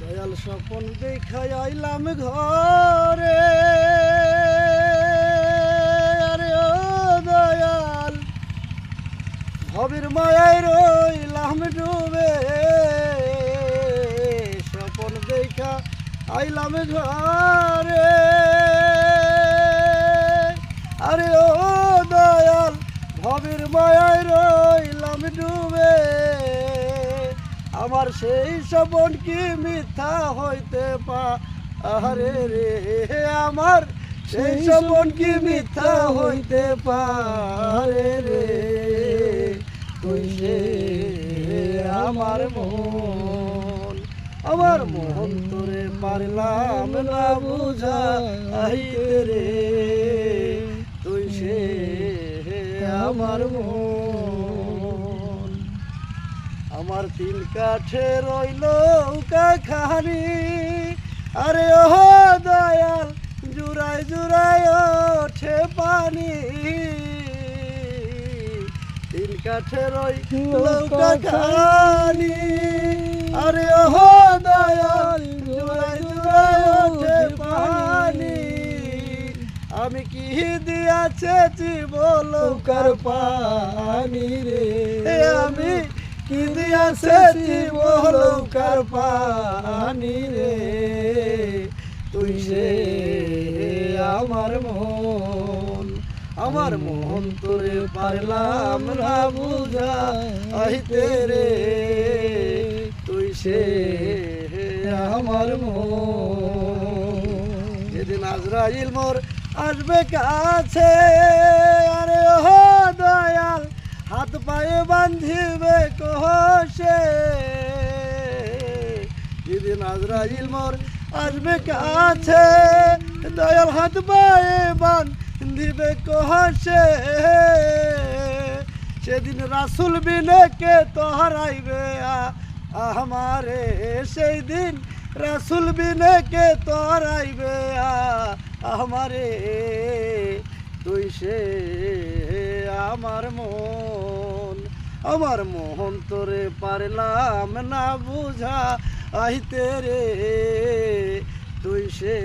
দয়াল স্বপন দেখাই আইলাম ঘরে, আরে ও দয়াল ভবের মায়ায় রইলাম ডুবে। স্বপন দেখা আইলাম ঘরে, আরে ও দয়াল ভবের মায়ায় রইলাম ডুবে। আমার সেই স্বপন কি মিথ্যা হইতে পারে রে, আমার সেই স্বপন কি মিথ্যা হইতে পারে রে। তুই সে আমার মন তোরে পারলাম না বুঝাইতে রে। তুই সে আমার মন, আমার তিল কাঠে রইল কাখানি, আরে ও দয়াল জুড়াই জুড়াই ওঠে পানি। তিল কাঠে রইল কাখানি, আরে ও দয়াল জুড়াই জুড়াই ওঠে পানি। আমি কি দিয়াছি বলকার পানি রে, আমি কি দিয়াছি বলকার পানি রে। তুই সে আমার মন তোরে পারলাম না বুঝাইতে রে। তুই সে আমার মন। যেদিন আজরাইল মোর আসবে কাছে, আরে ও দয়াল হাত পায়ে বান্ধিবে কষে। যেদিন আজরাইল মোর আসবে কাছে, দয়াল হাত পায়ে বান্ধিবে কষে। সেদিন রাসুল বিনে কে তোহারাইবে আমারে, সেই দিন রাসুল বিনে কে তোহারাইবে আমারে। তুই সে আমার মন তোরে পারলাম না বুঝাইতে রে। তুই সে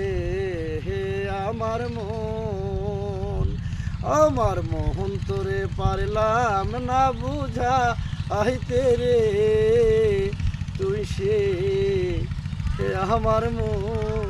আমার মন তোরে পারলাম না বুঝাইতে রে। তুই সে আমার মন।